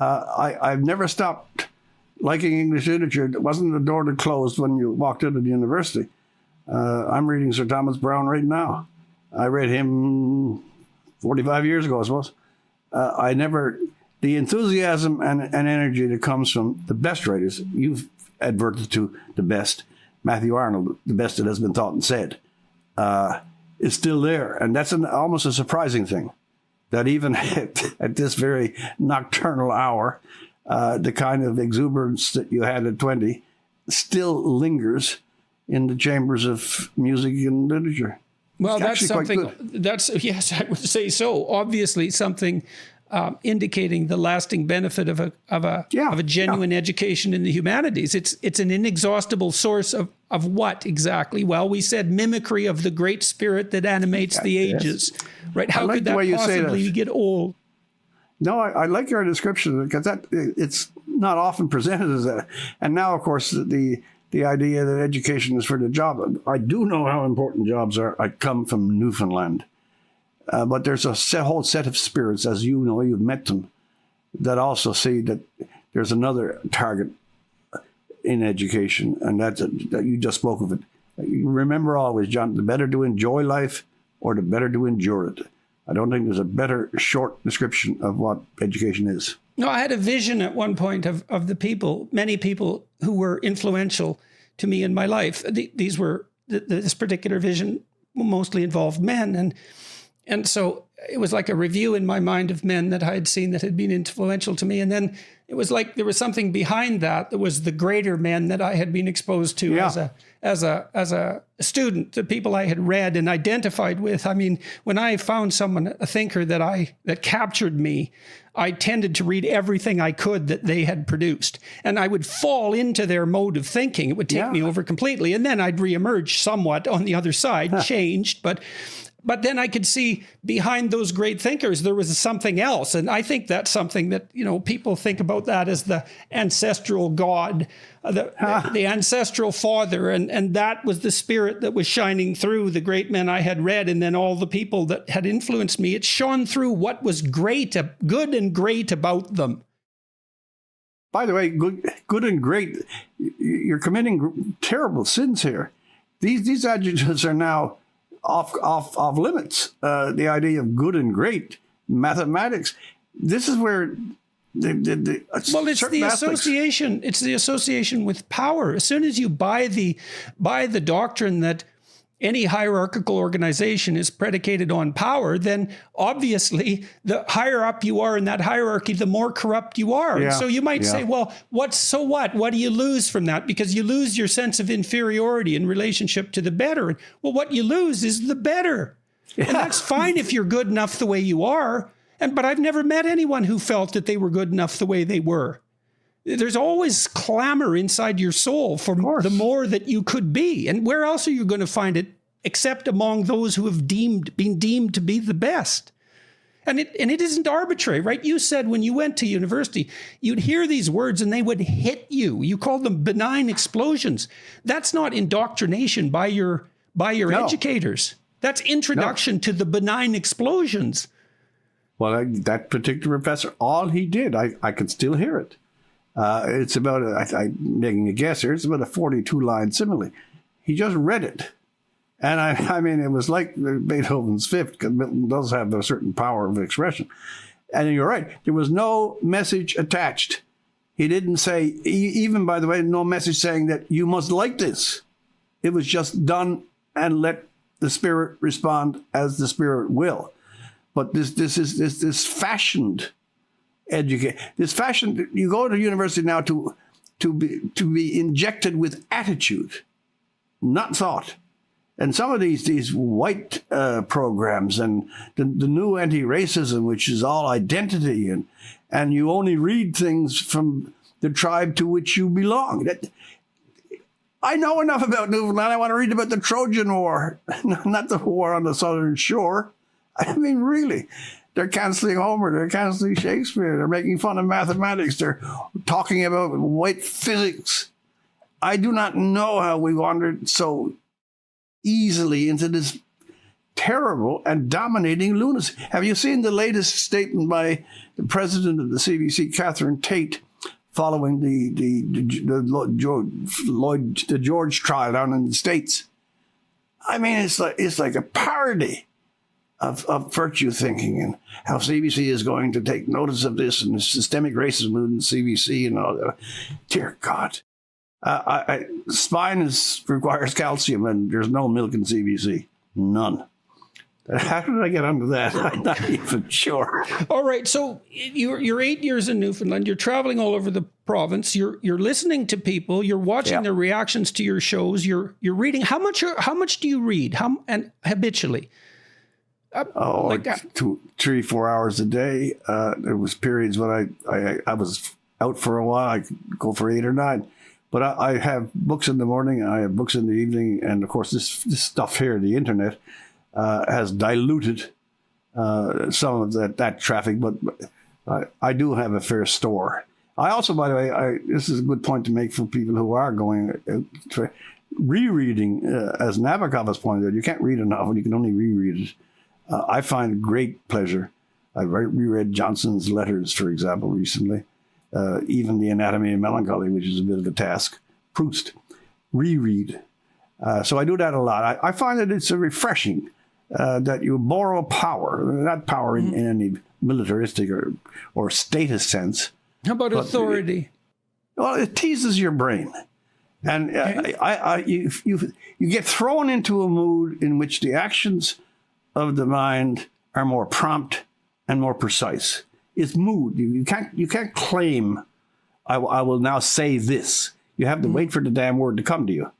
I've never stopped liking English literature. It wasn't the door that closed when you walked into the university. I'm reading Sir Thomas Browne right now. I read him 45 years ago, I suppose. The enthusiasm and energy that comes from the best writers, you've adverted to the best, Matthew Arnold, the best that has been thought and said, is still there. And that's almost a surprising thing, that even at this very nocturnal hour, the kind of exuberance that you had at 20 still lingers in the chambers of music and literature. Well, that's something, yes, I would say so. Obviously something indicating the lasting benefit of a genuine education in the humanities. It's an inexhaustible source of what exactly? Well, we said mimicry of the great spirit that animates the ages, right? How could that possibly get old? No, I like your description, because it's not often presented as that. And now, of course, the idea that education is for the job. I do know how important jobs are. I come from Newfoundland. But there's a whole set of spirits, as you know, you've met them, that also see that there's another target in education, and that you just spoke of it. You remember always, John, the better to enjoy life or the better to endure it. I don't think there's a better short description of what education is. No, I had a vision at one point of the people, many people who were influential to me in my life. These were, this particular vision mostly involved men, and so it was like a review in my mind of men that I had seen that had been influential to me. And then it was like there was something behind that was the greater men that I had been exposed to as a student, the people I had read and identified with. I mean, when I found someone, a thinker that captured me, I tended to read everything I could that they had produced. And I would fall into their mode of thinking. It would take me over completely. And then I'd reemerge somewhat on the other side, changed, but then I could see behind those great thinkers, there was something else. And I think that's something that, people think about that as the ancestral God, the ancestral father. And that was the spirit that was shining through the great men I had read. And then all the people that had influenced me, it shone through what was great, good and great about them. By the way, good and great, you're committing terrible sins here. These adjectives are now off limits. The idea of good and great, mathematics. This is where it's the association. It's the association with power. As soon as you buy the doctrine that any hierarchical organization is predicated on power, then obviously the higher up you are in that hierarchy, the more corrupt you are. So you might say, well, what do you lose from that? Because you lose your sense of inferiority in relationship to the better. Well, what you lose is the better. And that's fine if you're good enough the way you are. But I've never met anyone who felt that they were good enough the way they were. There's always clamor inside your soul for the more that you could be. And where else are you going to find it except among those who have been deemed to be the best? And it isn't arbitrary, right? You said when you went to university, you'd hear these words and they would hit you. You called them benign explosions. That's not indoctrination by your educators. That's introduction to the benign explosions. Well, that particular professor, all he did, I could still hear it. It's about, I'm making a guess here, it's about a 42-line simile. He just read it. And I mean, it was like Beethoven's Fifth, because Milton does have a certain power of expression. And you're right, there was no message attached. He didn't say, even by the way, no message saying that you must like this. It was just done and let the spirit respond as the spirit will. But this fashioned education, this fashioned, you go to university now to be injected with attitude, not thought. And some of these white programs and the new anti-racism, which is all identity, and you only read things from the tribe to which you belong. I know enough about Newfoundland. I want to read about the Trojan War, not the war on the southern shore. I mean, really, they're canceling Homer. They're canceling Shakespeare. They're making fun of mathematics. They're talking about white physics. I do not know how we wandered so easily into this terrible and dominating lunacy. Have you seen the latest statement by the president of the CBC, Catherine Tate, following the George trial down in the States? I mean, it's like a parody of virtue thinking, and how CBC is going to take notice of this, and the systemic racism in CBC and all that. Dear God. Spine requires calcium, and there's no milk in CBC. None. How did I get onto that? I'm not even sure. All right. So you're 8 years in Newfoundland. You're traveling all over the province. You're listening to people. You're watching their reactions to your shows. You're reading. How much do you read? And habitually? Like 3, 4 hours a day. There was periods when I was out for a while. I could go for 8 or 9. But I have books in the morning, I have books in the evening, and of course this stuff here, the internet, has diluted some of that traffic, but I do have a fair store. I also, by the way, this is a good point to make for people who are going rereading, as Nabokov has pointed out. You can't read a novel, you can only reread it. I find great pleasure. I reread Johnson's letters, for example, recently. Even The Anatomy of Melancholy, which is a bit of a task. Proust, reread. So I do that a lot. I find that it's refreshing that you borrow power, not power in any militaristic or statist sense. How about authority? It teases your brain. And you get thrown into a mood in which the actions of the mind are more prompt and more precise. It's mood. You can't claim, I will now say this. You have to wait for the damn word to come to you.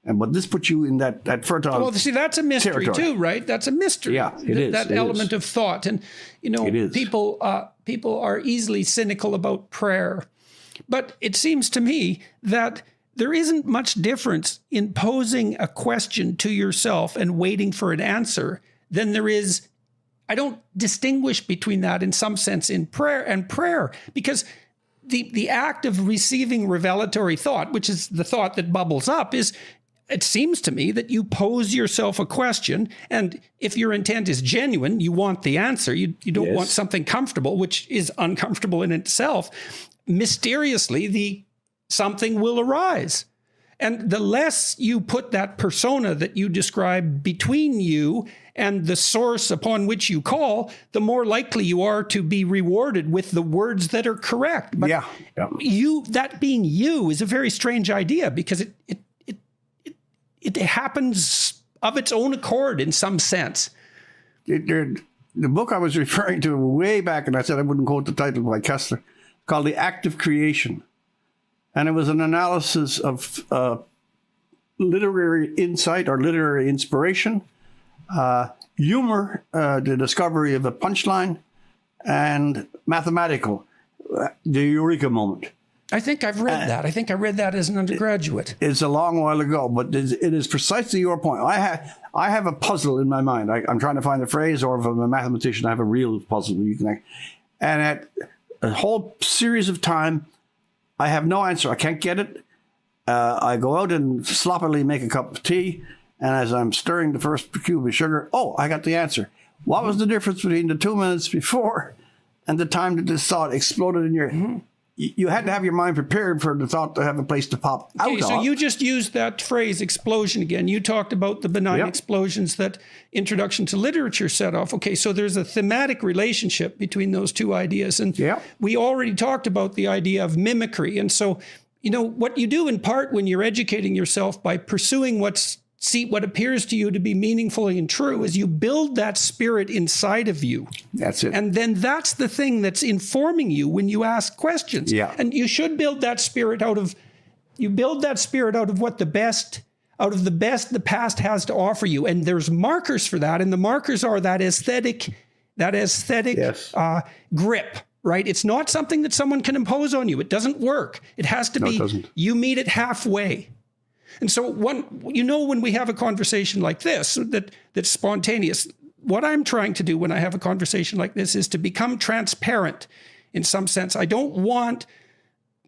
But this puts you in that fertile Well, see, that's a mystery territory. too, right? That's a mystery. Yeah, it is. That element of thought. And, people are easily cynical about prayer. But it seems to me that there isn't much difference in posing a question to yourself and waiting for an answer than there is. I don't distinguish between that in some sense in prayer, because the act of receiving revelatory thought, which is the thought that bubbles up, it seems to me that you pose yourself a question, and if your intent is genuine, you want the answer. You don't want something comfortable, which is uncomfortable in itself. Mysteriously, something will arise. And the less you put that persona that you describe between you and the source upon which you call, the more likely you are to be rewarded with the words that are correct. But that being you is a very strange idea, because it happens of its own accord in some sense. The book I was referring to way back, and I said I wouldn't quote the title by Kessler, called The Act of Creation. And it was an analysis of literary insight or literary inspiration, humor, the discovery of a punchline, and mathematical, the eureka moment. I think I've read that. I think I read that as an undergraduate. It's a long while ago, but it is precisely your point. I have a puzzle in my mind. I'm trying to find a phrase, or if I'm a mathematician, I have a real puzzle where you can. And at a whole series of time, I have no answer. I can't get it. I go out and sloppily make a cup of tea, and as I'm stirring the first cube of sugar, I got the answer. What was the difference between the 2 minutes before and the time that this thought exploded in your... Mm-hmm. You had to have your mind prepared for the thought to have a place to pop out of. So you just used that phrase, explosion, again. You talked about the benign explosions that Introduction to Literature set off. Okay, so there's a thematic relationship between those two ideas. And we already talked about the idea of mimicry. And so, what you do in part when you're educating yourself by pursuing what appears to you to be meaningful and true is you build that spirit inside of you. That's it. And then that's the thing that's informing you when you ask questions. Yeah. And you should build that spirit out of what the best the past has to offer you. And there's markers for that. And the markers are that aesthetic grip, right? It's not something that someone can impose on you. It doesn't work. It has to be, you meet it halfway. And so when we have a conversation like this, that's spontaneous, what I'm trying to do when I have a conversation like this is to become transparent in some sense. I don't want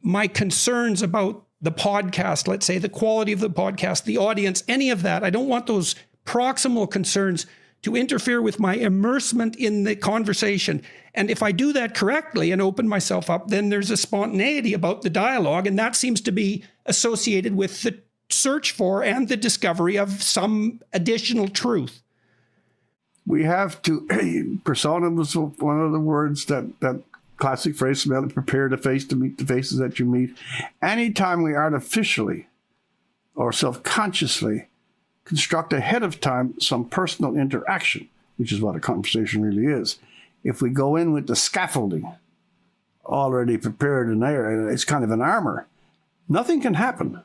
my concerns about the podcast, let's say the quality of the podcast, the audience, any of that. I don't want those proximal concerns to interfere with my immersement in the conversation. And if I do that correctly and open myself up, then there's a spontaneity about the dialogue. And that seems to be associated with the search for and the discovery of some additional truth. We have to, persona was one of the words that classic phrase, smell it, prepare the face to meet the faces that you meet. Anytime we artificially or self-consciously construct ahead of time some personal interaction, which is what a conversation really is. If we go in with the scaffolding already prepared and there, it's kind of an armor, nothing can happen.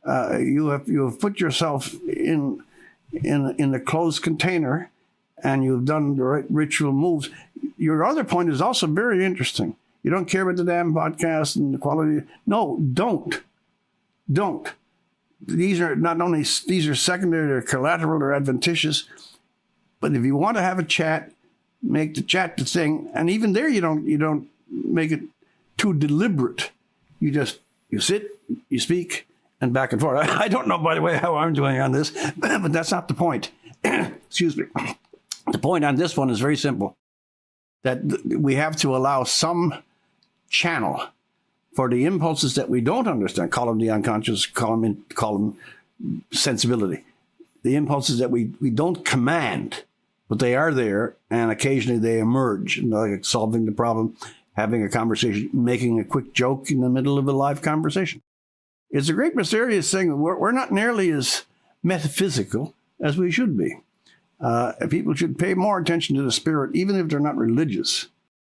You have put yourself in a closed container, and you've done the right ritual moves. Your other point is also very interesting. You don't care about the damn podcast and the quality. No, don't. These are secondary or collateral or adventitious. But if you want to have a chat, make the chat the thing. And even there, you don't make it too deliberate. You sit, you speak, and back and forth. I don't know, by the way, how I'm doing on this, but that's not the point. Excuse me. The point on this one is very simple. That we have to allow some channel for the impulses that we don't understand, call them the unconscious, call them sensibility. The impulses that we don't command, but they are there, and occasionally they emerge, like solving the problem, having a conversation, making a quick joke in the middle of a live conversation. It's a great mysterious thing. We're not nearly as metaphysical as we should be. People should pay more attention to the spirit, even if they're not religious.